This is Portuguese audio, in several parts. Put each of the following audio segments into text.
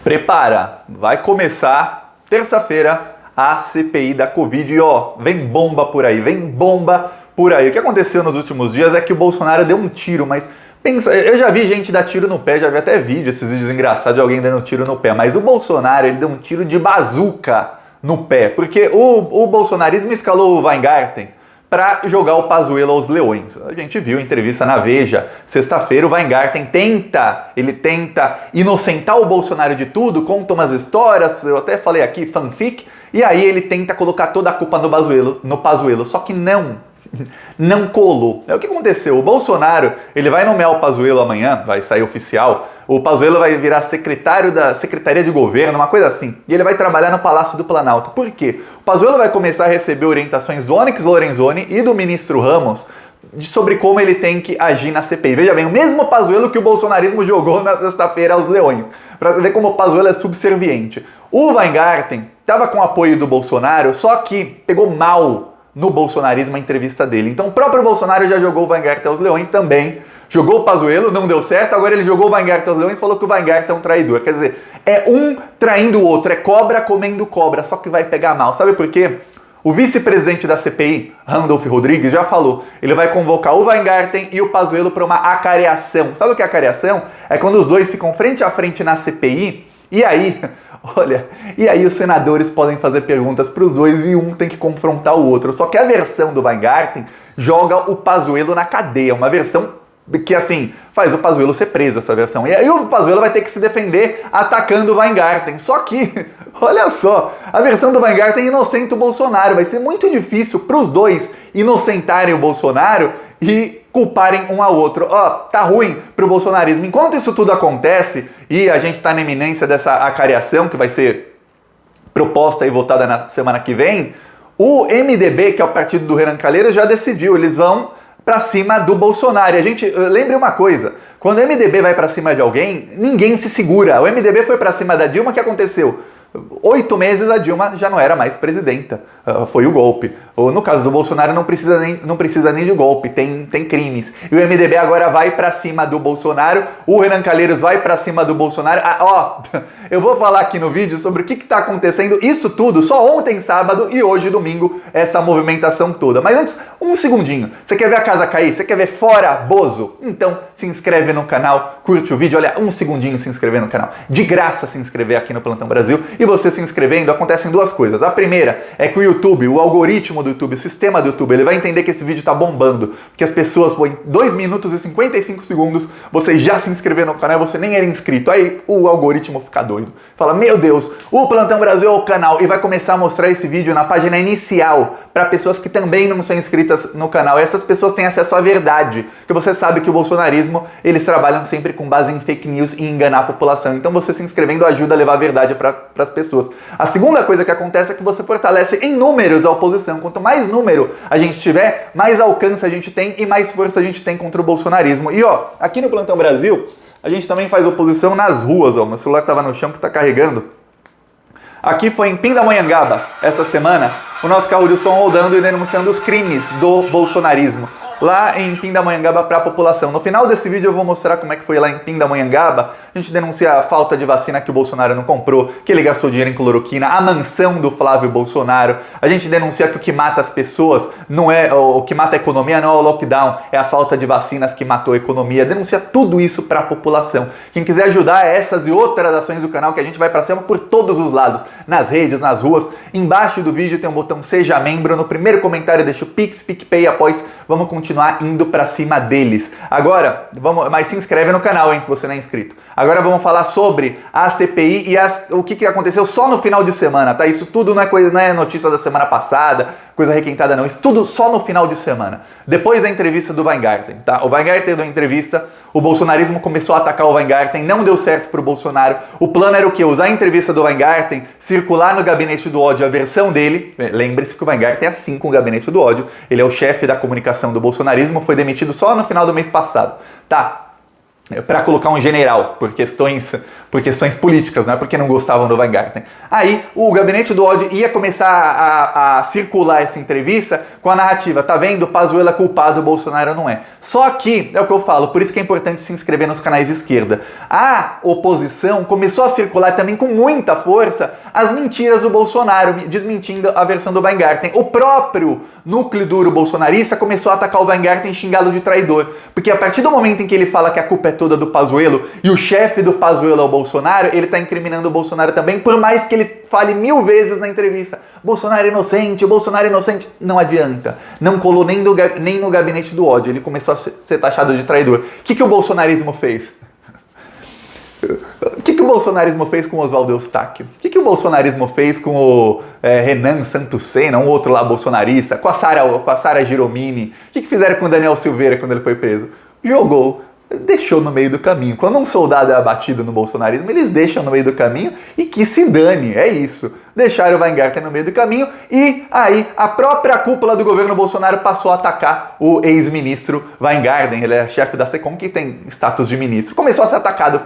Prepara, vai começar terça-feira a CPI da Covid e ó, vem bomba por aí, vem bomba por aí. O que aconteceu nos últimos dias é que o Bolsonaro deu um tiro, mas pensa, eu já vi gente dar tiro no pé, já vi até vídeo, esses vídeos engraçados de alguém dando tiro no pé, mas o Bolsonaro, ele deu um tiro de bazuca no pé, porque o bolsonarismo escalou o Weingarten para jogar o Pazuello aos leões. A gente viu em entrevista na Veja, sexta-feira o Weingarten tenta inocentar o Bolsonaro de tudo, conta umas histórias, eu até falei aqui, fanfic, e aí ele tenta colocar toda a culpa no Pazuello, só que não colou. É o que aconteceu, o Bolsonaro, ele vai nomear o Pazuello amanhã, vai sair oficial, o Pazuello vai virar secretário da Secretaria de Governo, uma coisa assim, e ele vai trabalhar no Palácio do Planalto. Por quê? O Pazuello vai começar a receber orientações do Onyx Lorenzoni e do ministro Ramos sobre como ele tem que agir na CPI. Veja bem, o mesmo Pazuello que o bolsonarismo jogou na sexta-feira aos leões, para ver como o Pazuello é subserviente. O Weingarten estava com o apoio do Bolsonaro, só que pegou mal no bolsonarismo a entrevista dele. Então o próprio Bolsonaro já jogou o Weingarten aos leões também, jogou o Pazuello, não deu certo, agora ele jogou o Weingarten aos leões e falou que o Weingarten é um traidor. Quer dizer, é um traindo o outro, é cobra comendo cobra, só que vai pegar mal. Sabe por quê? O vice-presidente da CPI, Randolph Rodrigues, já falou, ele vai convocar o Weingarten e o Pazuello para uma acareação. Sabe o que é acareação? É quando os dois ficam frente a frente na CPI e aí... Olha, e aí os senadores podem fazer perguntas para os dois e um tem que confrontar o outro. Só que a versão do Weingarten joga o Pazuello na cadeia, uma versão que, assim, faz o Pazuello ser preso, essa versão. E aí o Pazuello vai ter que se defender atacando o Weingarten. Só que, olha só, a versão do Weingarten inocenta o Bolsonaro. Vai ser muito difícil para os dois inocentarem o Bolsonaro e culparem um ao outro. Ó, tá ruim pro bolsonarismo. Enquanto isso tudo acontece e a gente tá na iminência dessa acareação que vai ser proposta e votada na semana que vem, o MDB, que é o partido do Renan Calheiros, já decidiu, eles vão pra cima do Bolsonaro. E a gente, lembre uma coisa, quando o MDB vai pra cima de alguém, ninguém se segura. O MDB foi pra cima da Dilma, o que aconteceu? 8 meses a Dilma já não era mais presidenta, foi o golpe. No caso do Bolsonaro não precisa nem de golpe, tem crimes. E o MDB agora vai pra cima do Bolsonaro, o Renan Calheiros vai pra cima do Bolsonaro. Eu vou falar aqui no vídeo sobre o que tá acontecendo, isso tudo, só ontem sábado e hoje domingo, essa movimentação toda. Mas antes, um segundinho, você quer ver a casa cair? Você quer ver fora Bozo? Então se inscreve no canal, curte o vídeo, olha, um segundinho se inscrever no canal. De graça se inscrever aqui no Plantão Brasil. E você se inscrevendo, acontecem duas coisas. A primeira é que o YouTube, o algoritmo do YouTube, o sistema do YouTube, ele vai entender que esse vídeo tá bombando, porque as pessoas põem 2 minutos e 55 segundos, você já se inscrever no canal, você nem era inscrito. Aí o algoritmo fica doido. Fala, meu Deus, o Plantão Brasil é o canal, e vai começar a mostrar esse vídeo na página inicial para pessoas que também não são inscritas no canal. E essas pessoas têm acesso à verdade, porque você sabe que o bolsonarismo, eles trabalham sempre com base em fake news e enganar a população. Então você se inscrevendo ajuda a levar a verdade para as pessoas. A segunda coisa que acontece é que você fortalece em números a oposição. Quanto mais número a gente tiver, mais alcance a gente tem e mais força a gente tem contra o bolsonarismo. E ó, aqui no Plantão Brasil, a gente também faz oposição nas ruas, ó. Meu celular tava no chão que tá carregando. Aqui foi em Pindamonhangaba, essa semana, o nosso carro de som rodando e denunciando os crimes do bolsonarismo lá em Pindamonhangaba para a população. No final desse vídeo eu vou mostrar como é que foi lá em Pindamonhangaba. A gente denuncia a falta de vacina que o Bolsonaro não comprou, que ele gastou dinheiro em cloroquina, a mansão do Flávio Bolsonaro. A gente denuncia que o que mata as pessoas não é o que mata a economia, não é o lockdown, é a falta de vacinas que matou a economia. Denuncia tudo isso para a população. Quem quiser ajudar essas e outras ações do canal, que a gente vai para cima por todos os lados, nas redes, nas ruas. Embaixo do vídeo tem um botão Seja Membro. No primeiro comentário deixa o Pix, PicPay, após. Vamos continuar indo pra cima deles. Agora, mas se inscreve no canal, hein, se você não é inscrito. Agora vamos falar sobre a CPI e o que aconteceu só no final de semana, tá? Isso tudo não é notícia da semana passada, coisa requentada não. Isso tudo só no final de semana. Depois da entrevista do Weingarten, tá? O Weingarten deu entrevista, o bolsonarismo começou a atacar o Weingarten, não deu certo pro Bolsonaro. O plano era o quê? Usar a entrevista do Weingarten, circular no gabinete do ódio a versão dele. Lembre-se que o Weingarten é assim com o gabinete do ódio. Ele é o chefe da comunicação do bolsonarismo, foi demitido só no final do mês passado. Tá? Para colocar um general, por questões por questões políticas, não é porque não gostavam do Weingarten. Aí o gabinete do ódio ia começar a circular essa entrevista com a narrativa, tá vendo? Pazuello é culpado, o Bolsonaro não é. Só que, é o que eu falo, por isso que é importante se inscrever nos canais de esquerda. A oposição começou a circular também com muita força as mentiras do Bolsonaro, desmentindo a versão do Weingarten. O próprio núcleo duro bolsonarista começou a atacar o Weingarten e xingá-lo de traidor. Porque a partir do momento em que ele fala que a culpa é toda do Pazuello e o chefe do Pazuello é o Bolsonaro, ele está incriminando o Bolsonaro também, por mais que ele fale 1000 vezes na entrevista: Bolsonaro é inocente, o Bolsonaro é inocente. Não adianta. Não colou nem no gabinete do ódio. Ele começou a ser taxado de traidor. O que o bolsonarismo fez? O que o bolsonarismo fez com o Oswaldo Eustáquio? O que o bolsonarismo fez com o Renan Santusena, um outro lá bolsonarista, com a Sara Giromini? O que fizeram com o Daniel Silveira quando ele foi preso? Jogou, deixou no meio do caminho. Quando um soldado é abatido no bolsonarismo, eles deixam no meio do caminho e que se dane, é isso. Deixaram o Weingarten no meio do caminho e aí a própria cúpula do governo Bolsonaro passou a atacar o ex-ministro Weingarten. Ele é chefe da SECOM, que tem status de ministro. Começou a ser atacado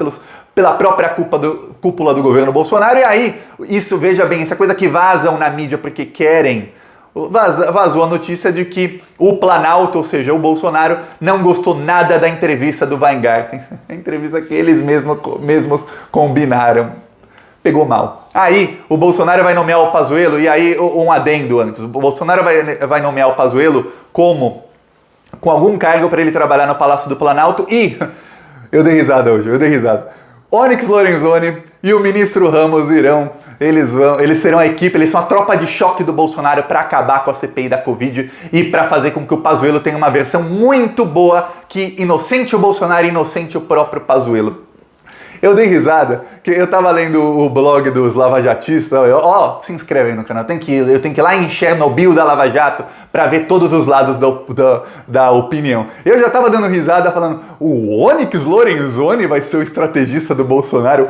pela própria cúpula do governo Bolsonaro. E aí, isso, veja bem, essa coisa que vazam na mídia porque querem. Vazou a notícia de que o Planalto, ou seja, o Bolsonaro, não gostou nada da entrevista do Weingarten. A entrevista que eles mesmos combinaram. Pegou mal. Aí, o Bolsonaro vai nomear o Pazuello, e aí, um adendo antes. O Bolsonaro vai nomear o Pazuello com algum cargo para ele trabalhar no Palácio do Planalto e... Eu dei risada hoje, Onyx Lorenzoni e o ministro Ramos eles serão a equipe, eles são a tropa de choque do Bolsonaro para acabar com a CPI da Covid e para fazer com que o Pazuello tenha uma versão muito boa que inocente o Bolsonaro e inocente o próprio Pazuello. Eu dei risada, que eu tava lendo o blog dos lavajatistas, se inscreve aí no canal, eu tenho que ir lá em Chernobyl da Lava Jato pra ver todos os lados da opinião. Eu já tava dando risada falando, o Onyx Lorenzoni vai ser o estrategista do Bolsonaro?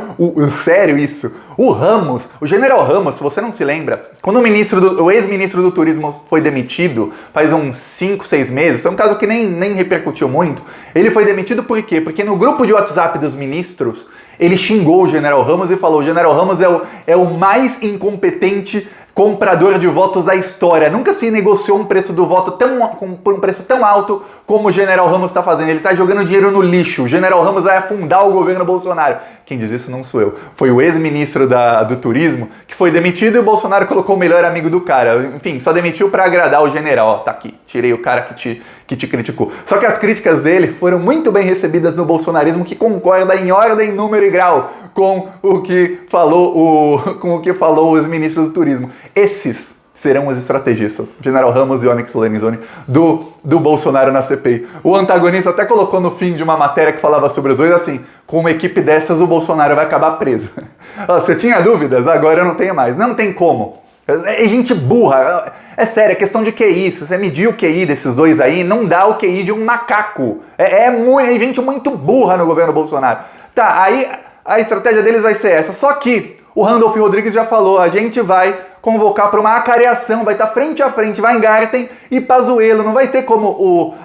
Sério isso? O Ramos, o general Ramos, se você não se lembra, quando o ex-ministro do Turismo foi demitido, faz uns 5, 6 meses, foi um caso que nem repercutiu muito, ele foi demitido por quê? Porque no grupo de WhatsApp dos ministros, ele xingou o general Ramos e falou: o general Ramos é o mais incompetente comprador de votos da história. Nunca se negociou um preço do voto por um preço tão alto como o general Ramos está fazendo. Ele está jogando dinheiro no lixo. O general Ramos vai afundar o governo Bolsonaro. Quem diz isso não sou eu. Foi o ex-ministro do Turismo que foi demitido e o Bolsonaro colocou o melhor amigo do cara. Enfim, só demitiu para agradar o general. Ó, tá aqui, tirei o cara que te criticou. Só que as críticas dele foram muito bem recebidas no bolsonarismo, que concorda em ordem, número e grau com o que falou o ex-ministro do Turismo. Esses serão os estrategistas, General Ramos e Onyx Lorenzoni, do Bolsonaro na CPI. O antagonista até colocou no fim de uma matéria que falava sobre os dois assim: com uma equipe dessas o Bolsonaro vai acabar preso. Você tinha dúvidas? Agora eu não tenho mais. Não tem como. É gente burra. É sério, é questão de QI. Se você medir o QI desses dois aí, não dá o QI de um macaco. É gente muito burra no governo Bolsonaro. Tá, aí a estratégia deles vai ser essa. Só que o Randolph Rodrigues já falou, a gente vai convocar para uma acareação, vai estar frente a frente Weingarten e Pazuello. Não vai ter como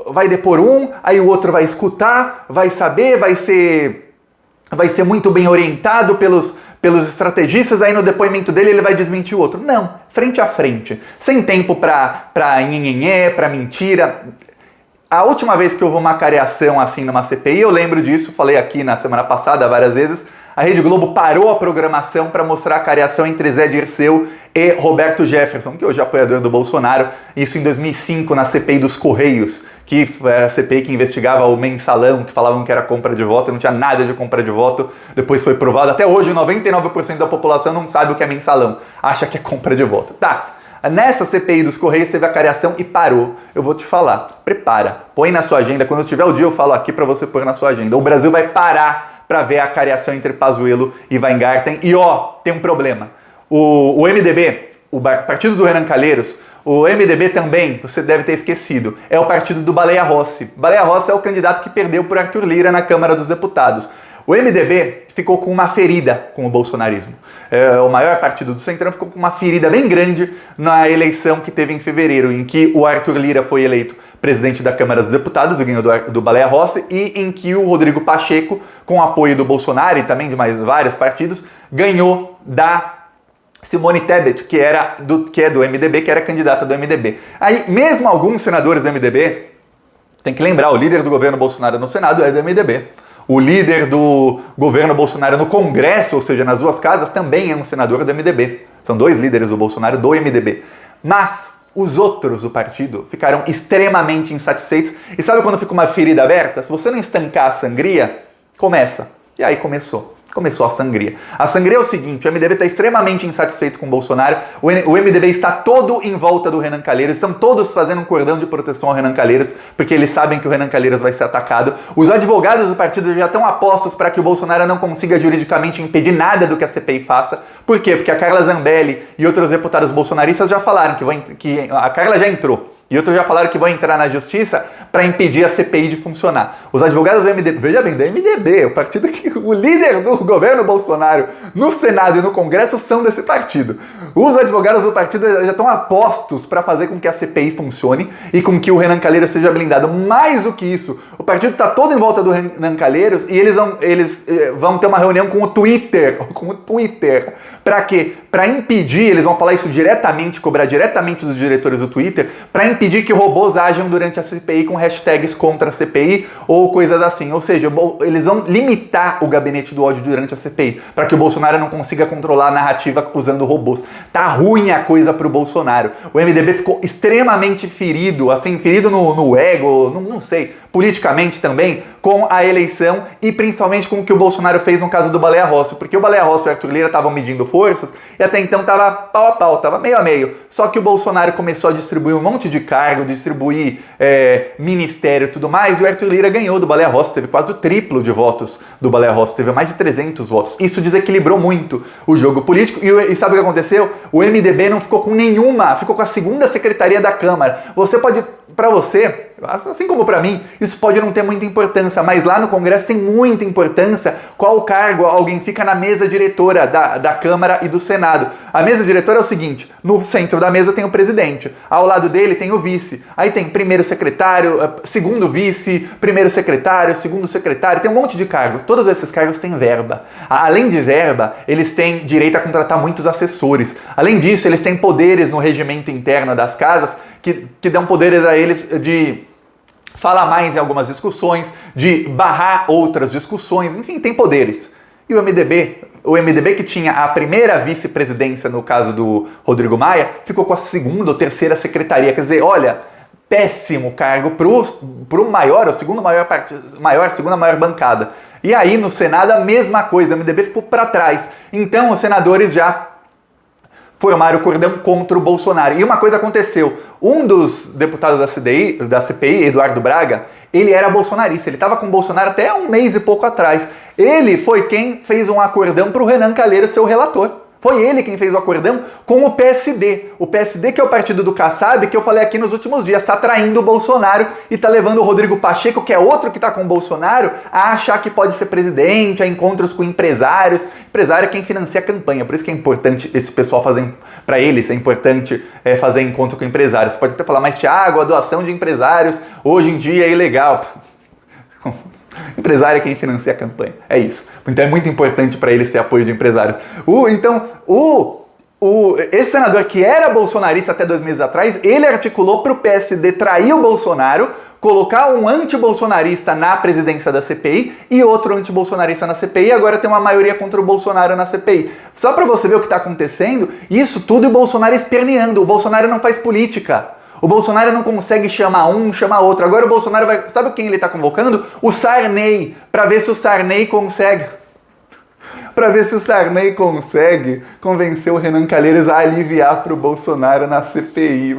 vai depor um, aí o outro vai escutar, vai saber, vai ser muito bem orientado pelos estrategistas, aí no depoimento dele ele vai desmentir o outro. Não, frente a frente, sem tempo pra nhenhenhé, pra mentira. A última vez que houve uma careação assim numa CPI, eu lembro disso, falei aqui na semana passada várias vezes, a Rede Globo parou a programação para mostrar a careação entre Zé Dirceu e Roberto Jefferson, que hoje é apoiador do Bolsonaro, isso em 2005 na CPI dos Correios, que é a CPI que investigava o mensalão, que falavam que era compra de voto, não tinha nada de compra de voto, depois foi provado, até hoje 99% da população não sabe o que é mensalão, acha que é compra de voto. Tá, nessa CPI dos Correios teve a careação e parou. Eu vou te falar, prepara, põe na sua agenda, quando eu tiver o dia eu falo aqui para você pôr na sua agenda. O Brasil vai parar para ver a careação entre Pazuello e Weingarten. E tem um problema. O MDB, o partido do Renan Calheiros, o MDB também, você deve ter esquecido, é o partido do Baleia Rossi. Baleia Rossi é o candidato que perdeu por Arthur Lira na Câmara dos Deputados. O MDB ficou com uma ferida com o bolsonarismo. O maior partido do Centrão ficou com uma ferida bem grande na eleição que teve em fevereiro, em que o Arthur Lira foi eleito presidente da Câmara dos Deputados, ganhou do Baleia Rossi, e em que o Rodrigo Pacheco, com apoio do Bolsonaro e também de mais vários partidos, ganhou da Simone Tebet, que é do MDB, que era candidata do MDB. Aí, mesmo alguns senadores do MDB, tem que lembrar, o líder do governo Bolsonaro no Senado é do MDB. O líder do governo Bolsonaro no Congresso, ou seja, nas duas casas, também é um senador do MDB. São dois líderes do Bolsonaro do MDB. Mas os outros do partido ficaram extremamente insatisfeitos. E sabe quando fica uma ferida aberta? Se você não estancar a sangria, começa. E aí começou a sangria. A sangria é o seguinte, o MDB está extremamente insatisfeito com o Bolsonaro, o MDB está todo em volta do Renan Calheiros, estão todos fazendo um cordão de proteção ao Renan Calheiros, porque eles sabem que o Renan Calheiros vai ser atacado. Os advogados do partido já estão apostos para que o Bolsonaro não consiga juridicamente impedir nada do que a CPI faça. Por quê? Porque a Carla Zambelli e outros deputados bolsonaristas já falaram que a Carla já entrou. E outros já falaram que vão entrar na justiça para impedir a CPI de funcionar. Os advogados do MDB, veja bem, do MDB, o partido que o líder do governo Bolsonaro no Senado e no Congresso são desse partido. Os advogados do partido já estão apostos para fazer com que a CPI funcione e com que o Renan Calheiros seja blindado. Mais do que isso, o partido está todo em volta do Renan Calheiros e eles vão ter uma reunião com o Twitter. Para quê? Para impedir, eles vão falar isso diretamente, cobrar diretamente dos diretores do Twitter, para impedir que robôs ajam durante a CPI com hashtags contra a CPI ou coisas assim. Ou seja, eles vão limitar o gabinete do ódio durante a CPI, para que o Bolsonaro não consiga controlar a narrativa usando robôs. Tá ruim a coisa pro Bolsonaro. O MDB ficou extremamente ferido, assim, ferido no ego, não sei, politicamente também, com a eleição e principalmente com o que o Bolsonaro fez no caso do Baleia Rossi, porque o Baleia Rossi e o Arthur Lira estavam medindo forças e até então estava pau a pau, estava meio a meio. Só que o Bolsonaro começou a distribuir um monte de cargo, distribuir ministério e tudo mais, e o Arthur Lira ganhou do Baleia Rossi, teve quase o triplo de votos do Baleia Rossi, teve mais de 300 votos. Isso desequilibrou muito o jogo político e sabe o que aconteceu? O MDB não ficou com nenhuma, ficou com a segunda secretaria da Câmara. Para você, assim como para mim, isso pode não ter muita importância, mas lá no Congresso tem muita importância qual cargo alguém fica na mesa diretora da Câmara e do Senado. A mesa diretora é o seguinte, no centro da mesa tem o presidente, ao lado dele tem o vice, aí tem primeiro secretário, segundo vice, primeiro secretário, segundo secretário, tem um monte de cargo. Todos esses cargos têm verba. Além de verba, eles têm direito a contratar muitos assessores. Além disso, eles têm poderes no regimento interno das casas que dão poderes a eles de falar mais em algumas discussões, de barrar outras discussões, enfim, tem poderes. E o MDB que tinha a primeira vice-presidência no caso do Rodrigo Maia, ficou com a segunda ou terceira secretaria. Quer dizer, olha, péssimo cargo pro maior, o segundo maior partido, segunda maior bancada. E aí no Senado a mesma coisa, o MDB ficou para trás. Então os senadores já formaram o cordão contra o Bolsonaro. E uma coisa aconteceu, um dos deputados da CPI, Eduardo Braga, ele era bolsonarista, ele estava com o Bolsonaro até um mês e pouco atrás. Ele foi quem fez um acordão para o Renan Calheiros ser o relator. Foi ele quem fez o acordão com o PSD. O PSD, que é o partido do Kassab, que eu falei aqui nos últimos dias, está traindo o Bolsonaro e está levando o Rodrigo Pacheco, que é outro que está com o Bolsonaro, a achar que pode ser presidente, a encontros com empresários. Empresário é quem financia a campanha, por isso que é importante esse pessoal fazer, para eles é importante fazer encontro com empresários. Você pode até falar, mas Thiago, a doação de empresários hoje em dia é ilegal. Empresário é quem financia a campanha. É isso. Então é muito importante para ele ser apoio de empresários. Esse senador que era bolsonarista até 2 meses atrás, ele articulou para o PSD trair o Bolsonaro, colocar um antibolsonarista na presidência da CPI e outro antibolsonarista na CPI, e agora tem uma maioria contra o Bolsonaro na CPI. Só para você ver o que está acontecendo, isso tudo e o Bolsonaro esperneando. O Bolsonaro não faz política. O Bolsonaro não consegue chamar um, chamar outro. Agora o Bolsonaro vai... Sabe quem ele está convocando? O Sarney, para ver se o Sarney consegue... Para ver se o Sarney consegue convencer o Renan Calheiros a aliviar para o Bolsonaro na CPI.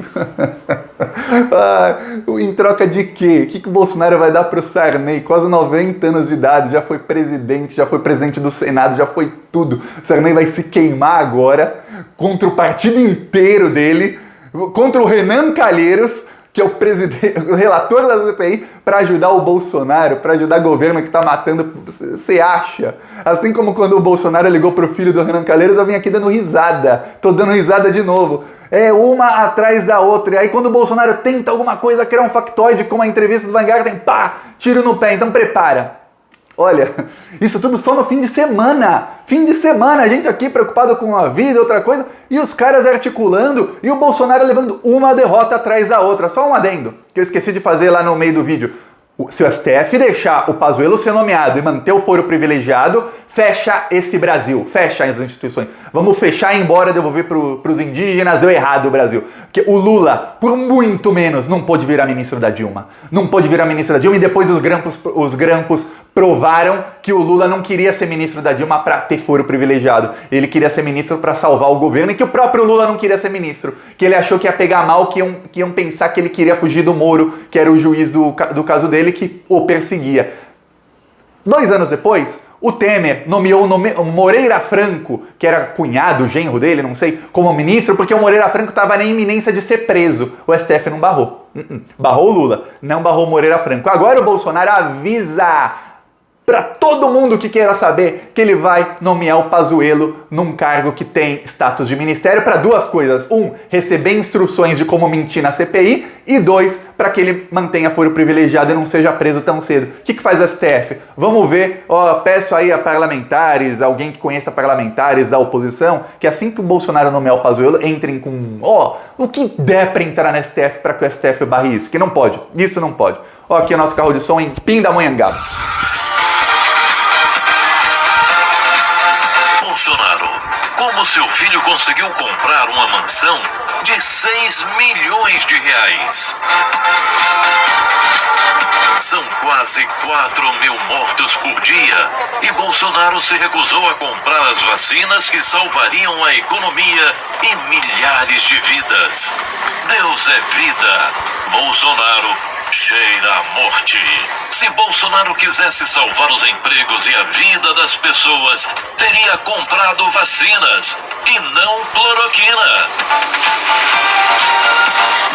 Em troca de quê? O que o Bolsonaro vai dar para o Sarney? Quase 90 anos de idade, já foi presidente do Senado, já foi tudo. O Sarney vai se queimar agora contra o partido inteiro dele, contra o Renan Calheiros, que é o relator da CPI, para ajudar o Bolsonaro, para ajudar o governo que está matando. Você acha? Assim como quando o Bolsonaro ligou pro filho do Renan Calheiros, eu vim aqui dando risada. Tô dando risada de novo. É uma atrás da outra. E aí quando o Bolsonaro tenta alguma coisa, criar um factoide, como a entrevista do Vanguard, tem pá, tiro no pé. Então prepara. Olha, isso tudo só no fim de semana. Fim de semana, a gente aqui preocupado com a vida, outra coisa, e os caras articulando, e o Bolsonaro levando uma derrota atrás da outra. Só um adendo, que eu esqueci de fazer lá no meio do vídeo. Se o STF deixar o Pazuello ser nomeado e manter o foro privilegiado, fecha esse Brasil, fecha as instituições. Vamos fechar e ir embora, devolver para os indígenas, deu errado o Brasil. Porque o Lula, por muito menos, não pôde virar ministro da Dilma. Não pôde virar ministro da Dilma e depois os grampos provaram que o Lula não queria ser ministro da Dilma para ter foro privilegiado. Ele queria ser ministro para salvar o governo e que o próprio Lula não queria ser ministro. Que ele achou que ia pegar mal, que iam pensar que ele queria fugir do Moro, que era o juiz do caso dele, que o perseguia. 2 anos depois, o Temer nomeou o Moreira Franco, que era cunhado, genro dele, não sei, como ministro, porque o Moreira Franco estava na iminência de ser preso. O STF não barrou. Barrou o Lula, não barrou o Moreira Franco. Agora o Bolsonaro avisa para todo mundo que queira saber que ele vai nomear o Pazuello num cargo que tem status de ministério para 2 coisas. 1, receber instruções de como mentir na CPI e 2, para que ele mantenha foro privilegiado e não seja preso tão cedo. O que faz o STF? Vamos ver, peço aí a parlamentares, alguém que conheça parlamentares da oposição, que assim que o Bolsonaro nomear o Pazuello, entrem com o que der para entrar no STF para que o STF barre isso, que não pode, isso não pode. Aqui é o nosso carro de som em Pindamonhangaba. Bolsonaro, como seu filho conseguiu comprar uma mansão de 6 milhões de reais? São quase 4.000 mortos por dia e Bolsonaro se recusou a comprar as vacinas que salvariam a economia e milhares de vidas. Deus é vida. Bolsonaro cheira a morte. Se Bolsonaro quisesse salvar os empregos e a vida das pessoas, teria comprado vacinas e não cloroquina.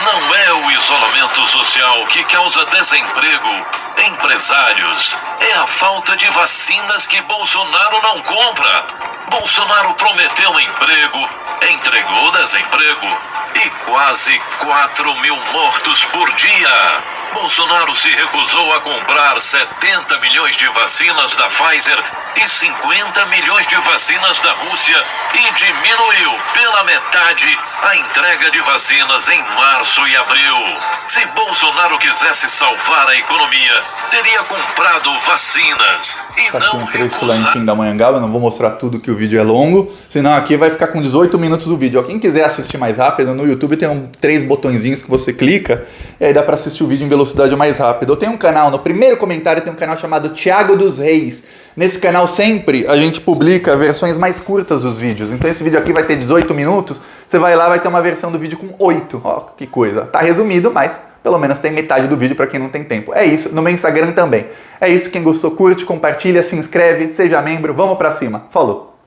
Não é o isolamento social que causa desemprego, empresários. É a falta de vacinas que Bolsonaro não compra. Bolsonaro prometeu emprego, entregou desemprego e quase 4.000 mortos por dia. Bolsonaro se recusou a comprar 70 milhões de vacinas da Pfizer e 50 milhões de vacinas da Rússia e diminuiu pela metade a entrega de vacinas em março e abril. Se Bolsonaro quisesse salvar a economia, teria comprado vacinas e tá não aqui um trecho lá em Pindamonhangaba, não vou mostrar tudo que o vídeo é longo, senão aqui vai ficar com 18 minutos o vídeo. Quem quiser assistir mais rápido, no YouTube tem 3 botõezinhos que você clica e aí dá pra assistir o vídeo em velocidade mais rápida. Eu tenho um canal, no primeiro comentário tem um canal chamado Thiago dos Reis. Nesse canal sempre a gente publica versões mais curtas dos vídeos. Então esse vídeo aqui vai ter 18 minutos, você vai lá, vai ter uma versão do vídeo com 8. Que coisa. Tá resumido, mas pelo menos tem metade do vídeo para quem não tem tempo. É isso, no meu Instagram também. É isso, quem gostou, curte, compartilha, se inscreve, seja membro, vamos pra cima. Falou!